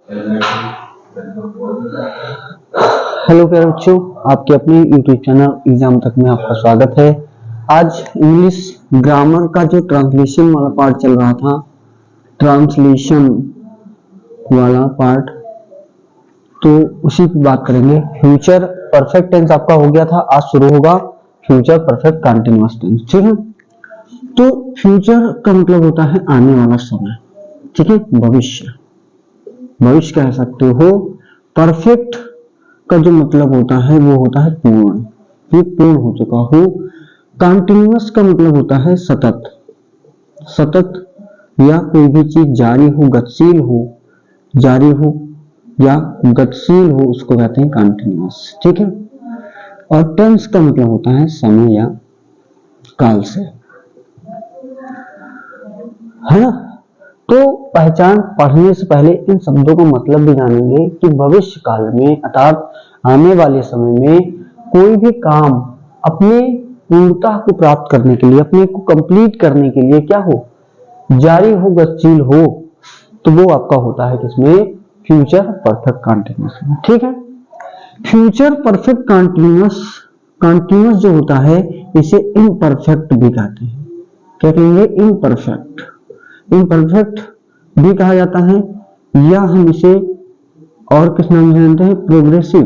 Hello प्यारे बच्चों, आपके अपने यूट्यूब चैनल एग्जाम तक में आपका स्वागत है। आज इंग्लिश ग्रामर का जो ट्रांसलेशन वाला पार्ट चल रहा था, ट्रांसलेशन वाला पार्ट, तो उसी की बात करेंगे। फ्यूचर परफेक्ट टेंस आपका हो गया था, आज शुरू होगा फ्यूचर परफेक्ट कंटीन्यूअस टेंस। ठीक है, तो फ्यूचर का मतलब होता है आने वाला समय। ठीक है, भविष्य कह सकते हो। परफेक्ट का जो मतलब होता है वो होता है पूर्ण, ये पूर्ण हो चुका हो। कंटिन्यूअस का मतलब होता है सतत, या कोई भी चीज जारी हो, गतिशील हो, या गतिशील हो, उसको कहते हैं कंटिन्यूअस। ठीक है, और टेंस का मतलब होता है समय या काल से, है ना। तो पहचान पढ़ने से पहले इन शब्दों का मतलब भी जानेंगे कि भविष्य काल में अर्थात आने वाले समय में कोई भी काम अपने पूर्णता को प्राप्त करने के लिए, अपने को कंप्लीट करने के लिए क्या हो, जारी हो, गतिशील हो, तो वो आपका होता है किसमें, फ्यूचर परफेक्ट कंटीन्यूअस में। ठीक है, फ्यूचर परफेक्ट कंटीन्यूअस जो होता है इसे इम्परफेक्ट भी कहते हैं। क्या कहेंगे, इम्परफेक्ट भी कहा जाता है, या हम इसे और किस नाम से जानते हैं, प्रोग्रेसिव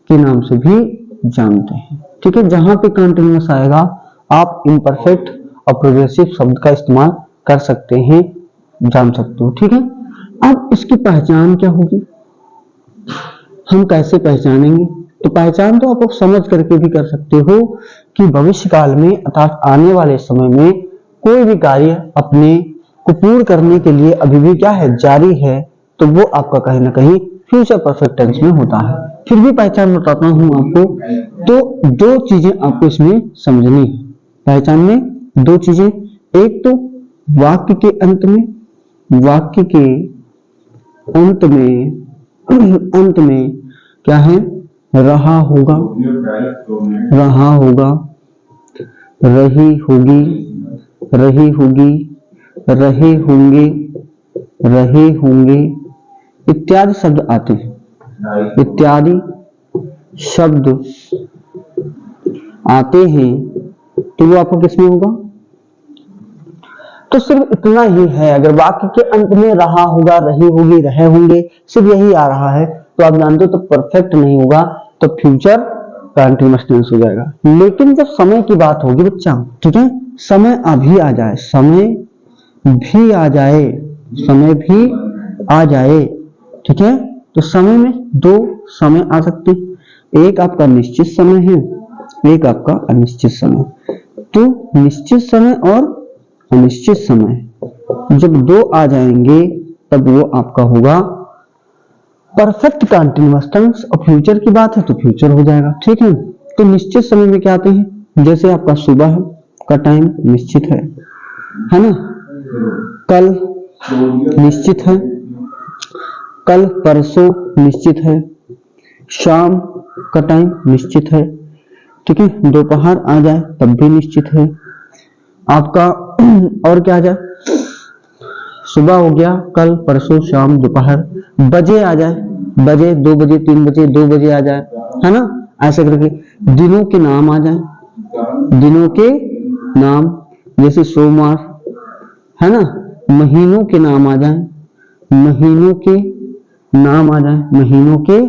के नाम से भी जानते हैं। ठीक है, जहां पे कंटीन्यूअस आएगा आप इम्परफेक्ट और प्रोग्रेसिव शब्द का इस्तेमाल कर सकते हैं, जान सकते हो। ठीक है, अब इसकी पहचान क्या होगी, हम कैसे पहचानेंगे, तो पहचान तो आप समझ करके भी कर सकते हो कि भविष्य काल में अर्थात आने वाले समय में कोई भी कार्य अपने को पूर्ण करने के लिए अभी भी क्या है, जारी है, तो वो आपका कहीं ना कहीं फ्यूचर परफेक्ट टेंस में होता है। फिर भी पहचान बताता हूं आपको, तो दो चीजें आपको इसमें समझनी है। पहचान में दो चीजें, एक तो वाक्य के अंत में क्या है, रहा होगा, रही होगी, रहे होंगे इत्यादि शब्द आते हैं, तो वो आपको किसमें होगा, तो सिर्फ इतना ही है। अगर वाक्य के अंत में रहा होगा, रही होगी, रहे होंगे, सिर्फ यही आ रहा है तो आप जानते हो तो परफेक्ट नहीं होगा, तो फ्यूचर कंटीन्यूअस टेंस हो जाएगा। लेकिन जब समय की बात होगी बच्चा, ठीक है, समय भी आ जाए, ठीक है, तो समय में दो समय आ सकते हैं, एक आपका निश्चित समय है, एक आपका अनिश्चित समय। तो निश्चित समय और अनिश्चित समय जब दो आ जाएंगे तब वो आपका होगा परफेक्ट कंटीन्यूअस टेंस, और फ्यूचर की बात है तो फ्यूचर हो जाएगा। ठीक है, तो निश्चित समय में क्या आते हैं, जैसे आपका सुबह का टाइम निश्चित है ना, कल निश्चित है, कल परसों निश्चित है, शाम का टाइम निश्चित है। ठीक है, दोपहर आ जाए तब भी निश्चित है आपका। और क्या आ जाए, सुबह हो गया, कल परसों शाम दोपहर, बजे आ जाए, बजे 2 बजे 3 बजे 2 बजे आ जाए, है ना, ऐसे करके दिनों के नाम आ जाए, दिनों के नाम जैसे सोमवार, है ना, महीनों के नाम आ जाए, महीनों के नाम आ जाए, महीनों के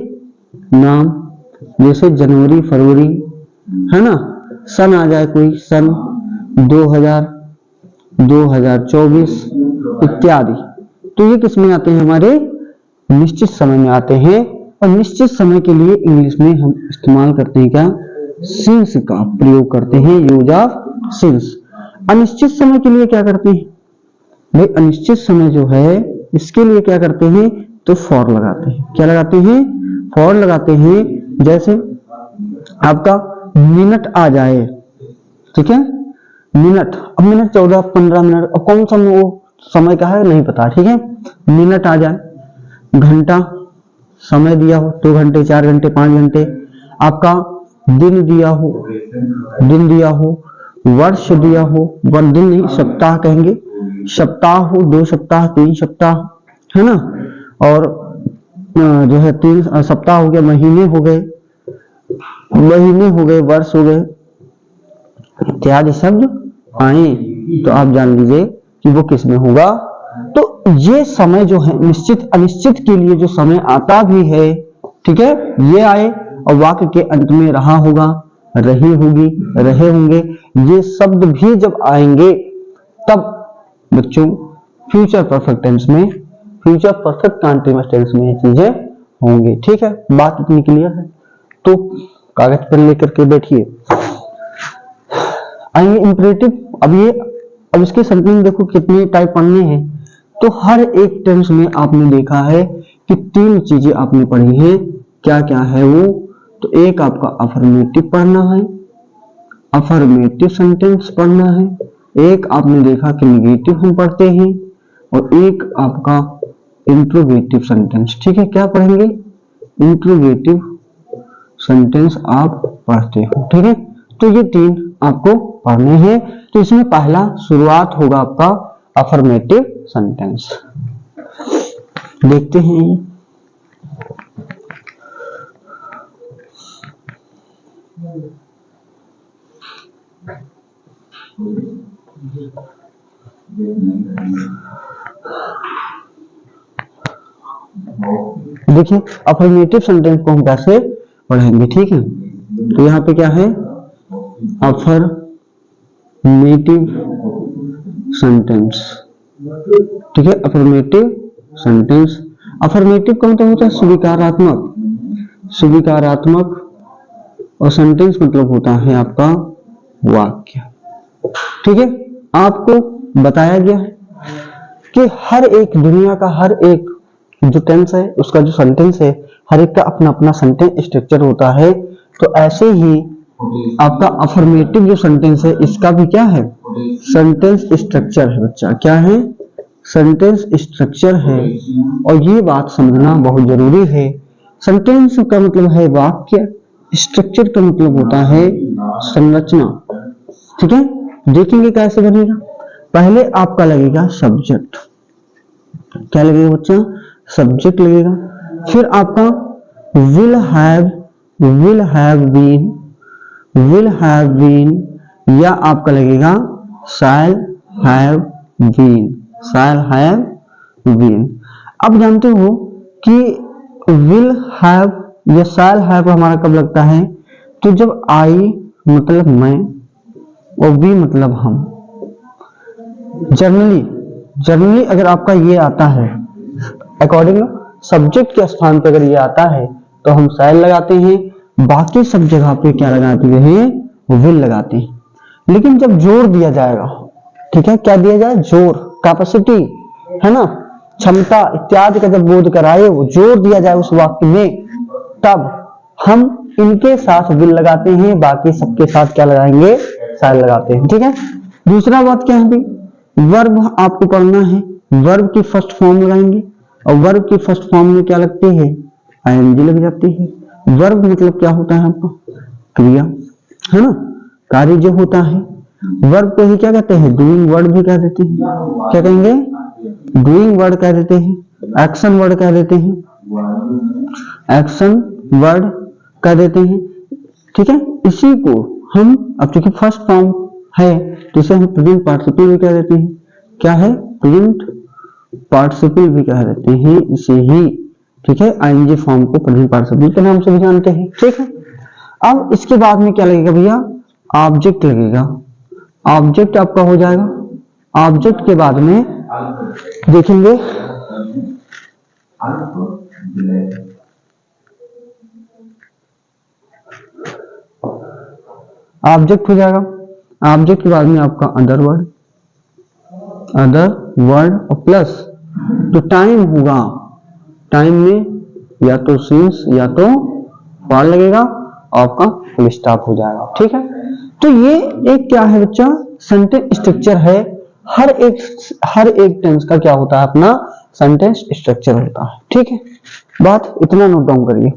नाम जैसे जनवरी फरवरी, है ना, सन आ जाए कोई, सन 2024 इत्यादि। तो ये किस में आते हैं, हमारे निश्चित समय में आते हैं। और निश्चित समय के लिए इंग्लिश में हम इस्तेमाल करते हैं क्या, सिंस का प्रयोग करते हैं, यूज ऑफ सिंस। अनिश्चित समय के लिए क्या करते हैं भाई, अनिश्चित समय जो है इसके लिए क्या करते हैं, तो फॉर लगाते हैं। क्या लगाते हैं, फॉर लगाते हैं। जैसे आपका मिनट आ जाए, ठीक है, मिनट, अब मिनट 14 15 मिनट, अब कौन सा वो समय का है नहीं पता, ठीक है, मिनट आ जाए, घंटा समय दिया हो 2 घंटे 4 घंटे 5 घंटे, आपका दिन दिया हो, वर्ष दिया हो, दिन नहीं सप्ताह कहेंगे, सप्ताह हो, 2 सप्ताह, 3 सप्ताह, है ना। और जो है 3 सप्ताह हो गया, महीने हो गए, वर्ष हो गए, इत्यादि शब्द आए तो आप जान लीजिए कि वो किस में होगा। तो ये समय जो है निश्चित अनिश्चित के लिए जो समय आता भी है, ठीक है, ये आए और वाक्य के अंत में रहा होगा, रही होगी, रहे होंगे, ये शब्द भी जब आएंगे तब बच्चों फ्यूचर परफेक्ट टेंस में, फ्यूचर परफेक्ट कंटीन्यूअस टेंस में ये चीजें होंगी। ठीक है, बात इतनी क्लियर है। तो कागज पेन लेकर के बैठिए। आइए इंपरेटिव। अब इसके सेंटेंस देखो कितने टाइप पढ़ने हैं। तो हर एक टेंस में आपने देखा है कि 3 चीजें आपने पढ़ी है। क्या क्या है वो? तो एक आपका अफर्मेटिव पढ़ना है, अफर्मेटिव सेंटेंस पढ़ना है, एक आपने देखा कि नेगेटिव हम पढ़ते हैं, और एक आपका इंट्रोगेटिव सेंटेंस। ठीक है, क्या पढ़ेंगे? इंट्रोगेटिव सेंटेंस आप पढ़ते हो। ठीक है, तो ये 3 आपको पढ़ने हैं। तो इसमें पहला शुरुआत होगा आपका अफर्मेटिव सेंटेंस। देखते हैं। देखिए अफर्मेटिव सेंटेंस को हम कैसे पढ़ेंगे। ठीक है, तो यहाँ पे क्या है? Affirmative sentence. ठीक है, अफर्मेटिव सेंटेंस। अफर्मेटिव का मतलब होता है स्वीकारात्मक, स्वीकारात्मक, और सेंटेंस मतलब होता है आपका वाक्य। ठीक है, आपको बताया गया है कि हर एक दुनिया का हर एक जो टेंस है उसका जो सेंटेंस है, हर एक का अपना अपना सेंटेंस स्ट्रक्चर होता है। तो ऐसे ही आपका अफर्मेटिव जो सेंटेंस है इसका भी क्या है? सेंटेंस स्ट्रक्चर है बच्चा। क्या है? सेंटेंस स्ट्रक्चर है। और ये बात समझना बहुत जरूरी है। सेंटेंस का मतलब है वाक्य, स्ट्रक्चर का मतलब होता है संरचना। ठीक है, देखेंगे कैसे बनेगा। पहले आपका लगेगा सब्जेक्ट। क्या लगेगा बच्चा? सब्जेक्ट लगेगा। फिर आपका will have, will have been, will have been, या आपका लगेगा shall have been, shall have been. अब जानते हो कि विल हैव या शैल हैव हमारा कब लगता है? तो जब आई मतलब मैं और वी मतलब हम। जनरली अगर आपका ये आता है अकॉर्डिंग सब्जेक्ट के स्थान पर अगर ये आता है तो हम शैल लगाते हैं, बाकी सब जगह पे क्या लगाते हैं? विल लगाते हैं। लेकिन जब जोर दिया जाएगा, ठीक है, क्या दिया जाए? जोर, कैपेसिटी, है ना, क्षमता इत्यादि का जब बोध कराए, वो जोर दिया जाए उस वाक्य में, तब हम इनके साथ विल लगाते हैं, बाकी सबके साथ क्या लगाएंगे? शैल लगाते हैं। ठीक है, दूसरा बात क्या है? वर्ब आपको पढ़ना है। वर्ब की फर्स्ट फॉर्म लगाएंगे, और वर्ब की फर्स्ट फॉर्म में क्या लगती है? आईएनजी लग जाती है। वर्ब मतलब क्या होता है आपका? क्रिया, है ना, कार्य जो होता है। वर्ब को ही क्या कहते हैं? डूइंग वर्ड भी कह देते हैं। क्या कहेंगे? डूइंग वर्ड कह देते हैं, एक्शन वर्ड कह देते हैं, एक्शन वर्ड कह देते हैं। ठीक है, इसी को हम, अब चूंकि फर्स्ट फॉर्म है तो इसे हम प्रेजेंट पार्टिसिपल भी कह देते हैं। क्या है? प्रेजेंट पार्टिसिपल भी कह देते हैं इसे ही। ठीक है, आईएनजी फॉर्म को प्रेजेंट पार्टिसिपल के नाम से भी जानते हैं। ठीक है, अब इसके बाद में क्या लगेगा भैया? ऑब्जेक्ट लगेगा। ऑब्जेक्ट आपका हो जाएगा। ऑब्जेक्ट के बाद में देखेंगे ऑब्जेक्ट हो जाएगा। ऑब्जेक्ट के बाद में आपका अदर वर्ड, अदर वर्ड और प्लस तो टाइम होगा। टाइम में या तो सिंस या तो फॉर लगेगा, आपका फुल स्टॉप हो जाएगा। ठीक है, तो ये एक क्या है बच्चा? सेंटेंस स्ट्रक्चर है। हर एक टेंस का क्या होता है? अपना सेंटेंस स्ट्रक्चर होता है। ठीक है, बात इतना नोट डाउन करिए।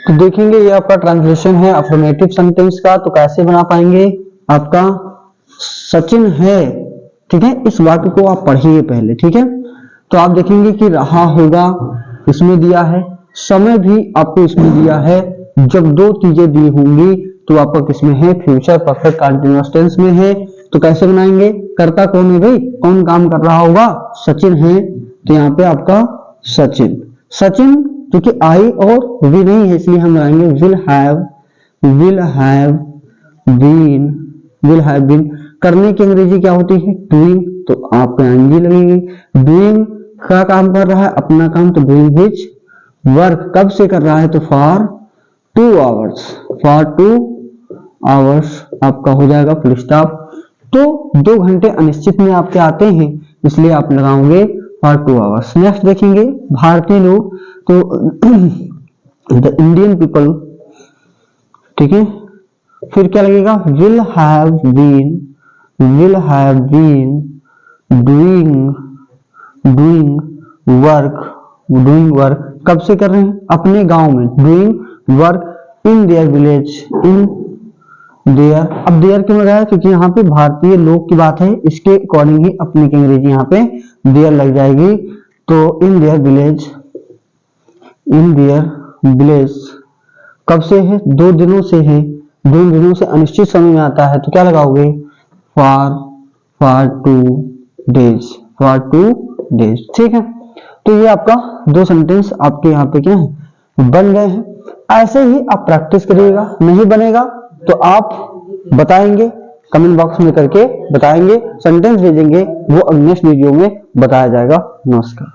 तो देखेंगे ये आपका ट्रांसलेशन है अफर्मेटिव सेंटेंस का। तो कैसे बना पाएंगे, आपका सचिन है, ठीक है, इस वाक्य को आप पढ़िए पहले, ठीक है। तो आप देखेंगे कि रहा होगा इसमें दिया है, समय भी आपको इसमें दिया है। जब दो चीजें दी होंगी तो आपका किसमें है, फ्यूचर परफेक्ट कंटीन्यूअस टेंस में है। तो कैसे बनाएंगे, कर्ता कौन है भाई, कौन काम कर रहा होगा, सचिन है। तो यहाँ पे आपका सचिन, सचिन क्योंकि आई और वी नहीं है इसलिए हम लगाएंगे विल हैव बीन। करने की अंग्रेजी क्या होती है, डूइंग, तो आप आईएनजी लगेगी। डूइंग का काम कर रहा है अपना काम, तो डूइंग हिज वर्क। कब से कर रहा है, तो फॉर 2 आवर्स आपका हो जाएगा फुल स्टॉप। तो 2 घंटे अनिश्चित में आपके आते हैं इसलिए आप लगाओगे फॉर 2 आवर्स। नेक्स्ट देखेंगे भारतीय लोग, तो द इंडियन पीपल, ठीक है। फिर क्या लगेगा, will have been doing work. कब से कर रहे हैं, अपने गांव में, doing work in their village, अब देयर क्यों लगाया, क्योंकि यहाँ पे भारतीय लोग की बात है, इसके अकॉर्डिंग ही अपनी की अंग्रेजी यहाँ पे देयर लग जाएगी। तो इन देयर विलेज कब से है, 2 दिनों से है, 2 दिनों से अनिश्चित समय में आता है, तो क्या लगाओगे, फॉर 2 डेज, ठीक है। तो ये आपका 2 सेंटेंस आपके यहाँ पे क्या है, बन गए हैं। ऐसे ही आप प्रैक्टिस करिएगा, नहीं बनेगा तो आप बताएंगे, कमेंट बॉक्स में करके बताएंगे, सेंटेंस भेजेंगे, वो नेक्स्ट वीडियो में बताया जाएगा। नमस्कार।